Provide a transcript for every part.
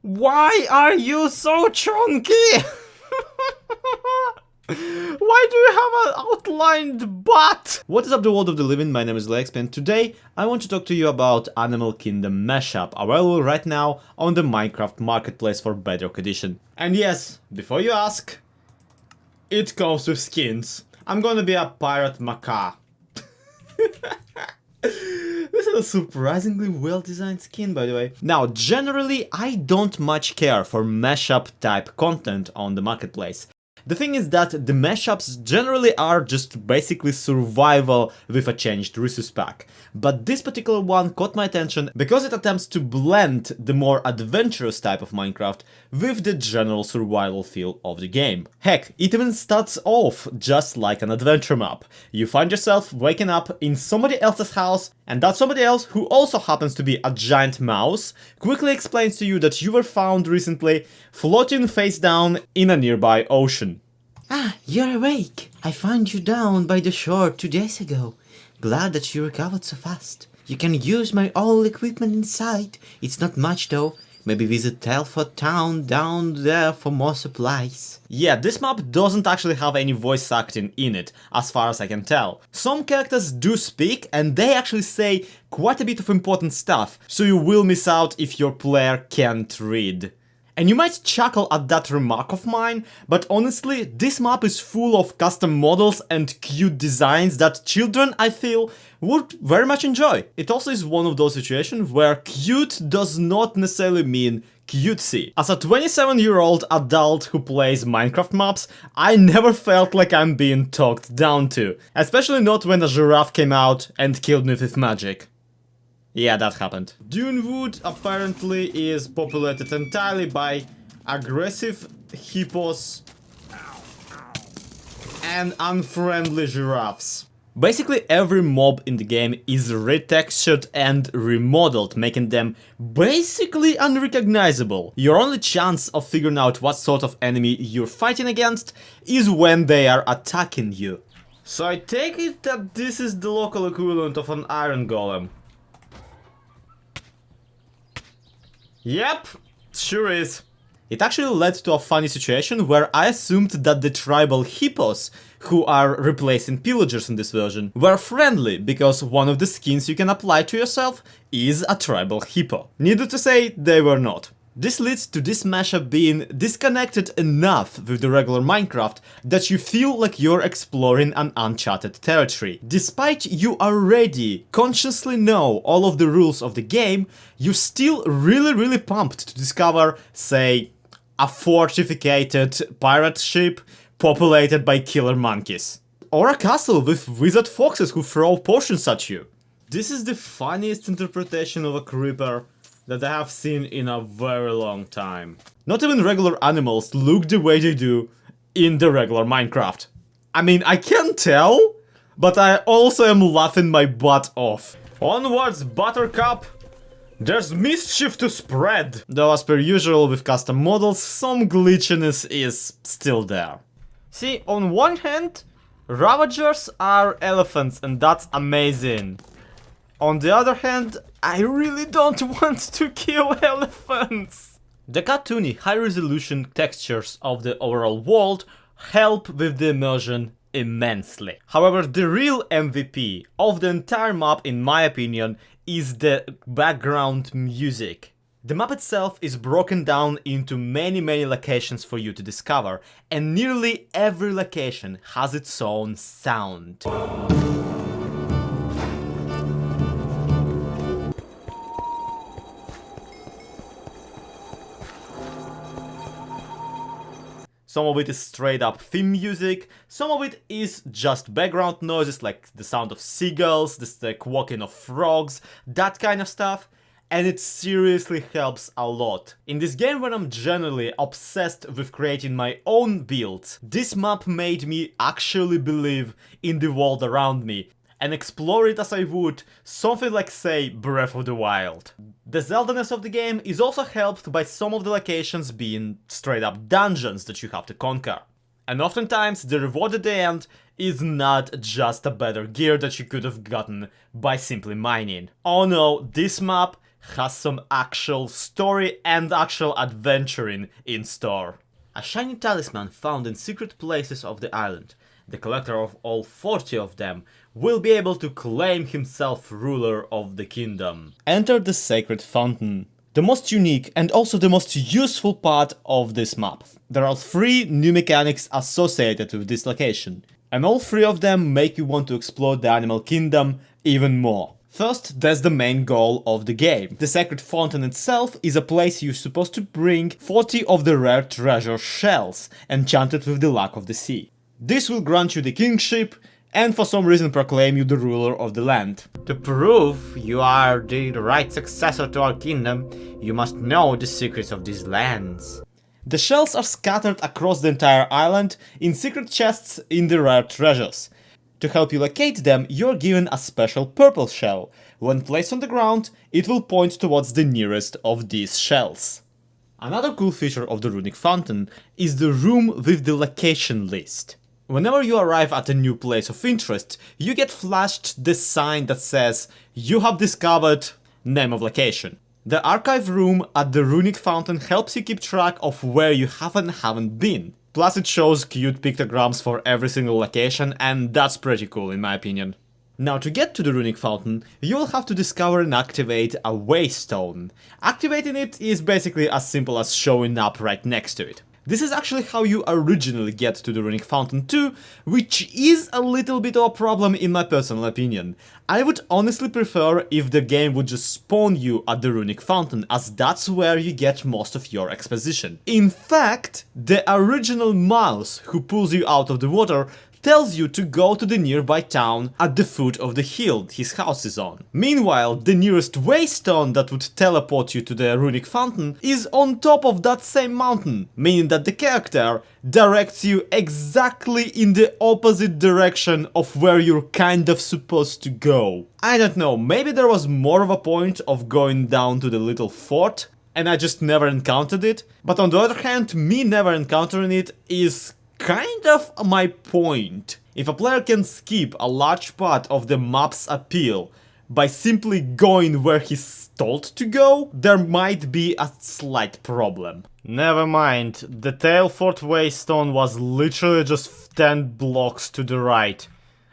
Why are you so chunky? Why do you have an outlined butt? What is up, the world of the living? My name is Zloyxp, and today I want to talk to you about Animal Kingdom mashup, available right now on the Minecraft marketplace for Bedrock Edition. And yes, before you ask, it comes with skins. I'm gonna be a pirate macaw. This is a surprisingly well-designed skin, by the way. Now, generally, I don't much care for mashup type content on the marketplace. The thing is that the mashups generally are just basically survival with a changed resource pack. But this particular one caught my attention because it attempts to blend the more adventurous type of Minecraft with the general survival feel of the game. Heck, it even starts off just like an adventure map. You find yourself waking up in somebody else's house, and that somebody else, who also happens to be a giant mouse, quickly explains to you that you were found recently floating face down in a nearby ocean. Ah, you're awake. I found you down by the shore 2 days ago. Glad that you recovered so fast. You can use my all equipment inside. It's not much though. Maybe visit Telford Town down there for more supplies. Yeah, this map doesn't actually have any voice acting in it, as far as I can tell. Some characters do speak, and they actually say quite a bit of important stuff, so you will miss out if your player can't read. And you might chuckle at that remark of mine, but honestly, this map is full of custom models and cute designs that children, I feel, would very much enjoy. It also is one of those situations where cute does not necessarily mean cutesy. As a 27-year-old adult who plays Minecraft maps, I never felt like I'm being talked down to. Especially not when a giraffe came out and killed me with magic. Yeah, that happened. Dunewood apparently is populated entirely by aggressive hippos and unfriendly giraffes. Basically, every mob in the game is retextured and remodeled, making them basically unrecognizable. Your only chance of figuring out what sort of enemy you're fighting against is when they are attacking you. So I take it that this is the local equivalent of an iron golem. Yep, sure is. It actually led to a funny situation where I assumed that the tribal hippos, who are replacing pillagers in this version, were friendly because one of the skins you can apply to yourself is a tribal hippo. Needless to say, they were not. This leads to this mashup being disconnected enough with the regular Minecraft that you feel like you're exploring an uncharted territory. Despite you already consciously know all of the rules of the game, you're still really pumped to discover, say, a fortified pirate ship populated by killer monkeys. Or a castle with wizard foxes who throw potions at you. This is the funniest interpretation of a creeper that I have seen in a very long time. Not even regular animals look the way they do in the regular Minecraft. I mean, I can tell, but I also am laughing my butt off. Onwards, Buttercup! There's mischief to spread! Though as per usual with custom models, some glitchiness is still there. See, on one hand, Ravagers are elephants, and that's amazing. On the other hand, I really don't want to kill elephants! The cartoony, high-resolution textures of the overall world help with the immersion immensely. However, the real MVP of the entire map, in my opinion, is the background music. The map itself is broken down into many locations for you to discover, and nearly every location has its own sound. Some of it is straight up theme music, some of it is just background noises like the sound of seagulls, the quacking of frogs, that kind of stuff, and it seriously helps a lot. In this game where I'm generally obsessed with creating my own builds, this map made me actually believe in the world around me and explore it as I would something like, say, Breath of the Wild. The Zelda-ness of the game is also helped by some of the locations being straight up dungeons that you have to conquer. And oftentimes the reward at the end is not just a better gear that you could have gotten by simply mining. Oh no, this map has some actual story and actual adventuring in store. A shiny talisman found in secret places of the island. The collector of all 40 of them will be able to claim himself ruler of the kingdom. Enter the Sacred Fountain, the most unique and also the most useful part of this map. There are 3 new mechanics associated with this location, and all 3 of them make you want to explore the animal kingdom even more. First, that's the main goal of the game. The Sacred Fountain itself is a place you're supposed to bring 40 of the rare treasure shells, enchanted with the luck of the sea. This will grant you the kingship, and for some reason proclaim you the ruler of the land. To prove you are the right successor to our kingdom, you must know the secrets of these lands. The shells are scattered across the entire island in secret chests in the rare treasures. To help you locate them, you're given a special purple shell. When placed on the ground, it will point towards the nearest of these shells. Another cool feature of the Runic Fountain is the room with the location list. Whenever you arrive at a new place of interest, you get flashed this sign that says, "You have discovered name of location." The archive room at the Runic Fountain helps you keep track of where you haven't been. Plus it shows cute pictograms for every single location, and that's pretty cool in my opinion. Now to get to the Runic Fountain, you will have to discover and activate a waystone. Activating it is basically as simple as showing up right next to it. This is actually how you originally get to the Runic Fountain too, which is a little bit of a problem in my personal opinion. I would honestly prefer if the game would just spawn you at the Runic Fountain, as that's where you get most of your exposition. In fact, the original mouse who pulls you out of the water tells you to go to the nearby town at the foot of the hill his house is on. Meanwhile, the nearest waystone that would teleport you to the Runic Fountain is on top of that same mountain, meaning that the character directs you exactly in the opposite direction of where you're kind of supposed to go. I don't know, maybe there was more of a point of going down to the little fort and I just never encountered it, but on the other hand, me never encountering it is kind of my point. If a player can skip a large part of the map's appeal by simply going where he's told to go, there might be a slight problem. Never mind, the Tailfort Waystone was literally just 10 blocks to the right.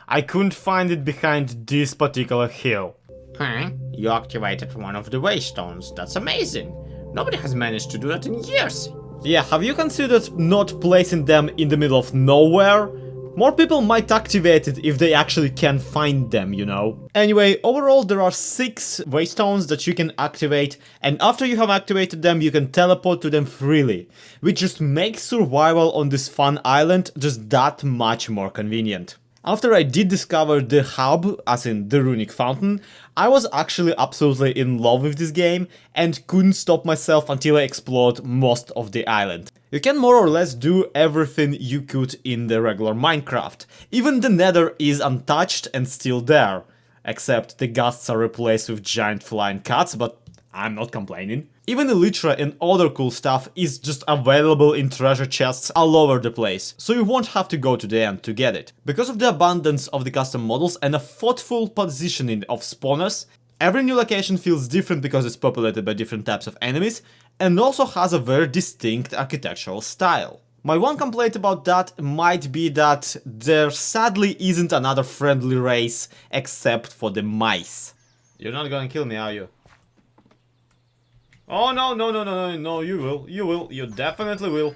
I couldn't find it behind this particular hill. Huh? You activated one of the waystones, that's amazing. Nobody has managed to do that in years. Yeah, have you considered not placing them in the middle of nowhere? More people might activate it if they actually can find them, you know. Anyway, overall there are 6 waystones that you can activate, and after you have activated them you can teleport to them freely, which just makes survival on this fun island just that much more convenient. After I did discover the hub, as in the Runic Fountain, I was actually absolutely in love with this game and couldn't stop myself until I explored most of the island. You can more or less do everything you could in the regular Minecraft. Even the Nether is untouched and still there. Except the ghasts are replaced with giant flying cats, but I'm not complaining. Even Elytra and other cool stuff is just available in treasure chests all over the place, so you won't have to go to the end to get it. Because of the abundance of the custom models and a thoughtful positioning of spawners, every new location feels different because it's populated by different types of enemies, and also has a very distinct architectural style. My one complaint about that might be that there sadly isn't another friendly race except for the mice. You're not gonna kill me, are you? Oh no, you will, you definitely will.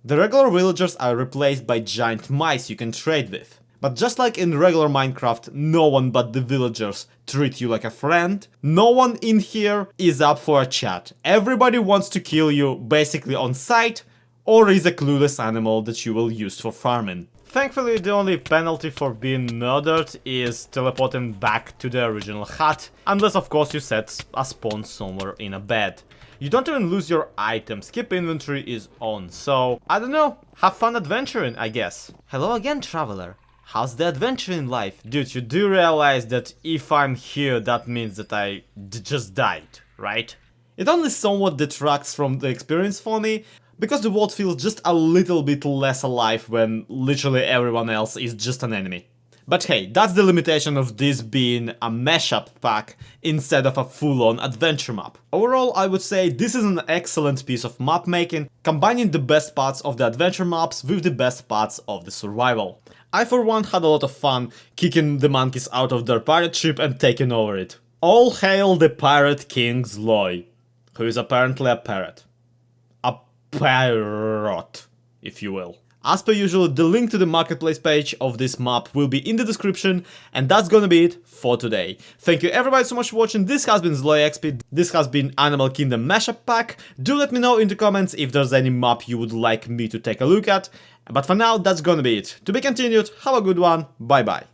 The regular villagers are replaced by giant mice you can trade with. But just like in regular Minecraft, no one but the villagers treat you like a friend, no one in here is up for a chat. Everybody wants to kill you basically on sight, or is a clueless animal that you will use for farming. Thankfully, the only penalty for being murdered is teleporting back to the original hut, unless of course you set a spawn somewhere in a bed. You don't even lose your items, skip inventory is on, so I don't know, have fun adventuring, I guess. Hello again, traveler. How's the adventuring life? Dude, you do realize that if I'm here, that means that I just died, right? It only somewhat detracts from the experience for me, because the world feels just a little bit less alive when literally everyone else is just an enemy. But hey, that's the limitation of this being a mashup pack instead of a full-on adventure map. Overall, I would say this is an excellent piece of map making, combining the best parts of the adventure maps with the best parts of the survival. I for one had a lot of fun kicking the monkeys out of their pirate ship and taking over it. All hail the pirate king Zloy, who is apparently a parrot. A parrot, if you will. As per usual, the link to the marketplace page of this map will be in the description, and that's gonna be it for today. Thank you everybody so much for watching. This has been Zloyxp, this has been Animal Kingdom Mashup Pack. Do let me know in the comments if there's any map you would like me to take a look at. But for now, that's gonna be it. To be continued, have a good one, bye bye.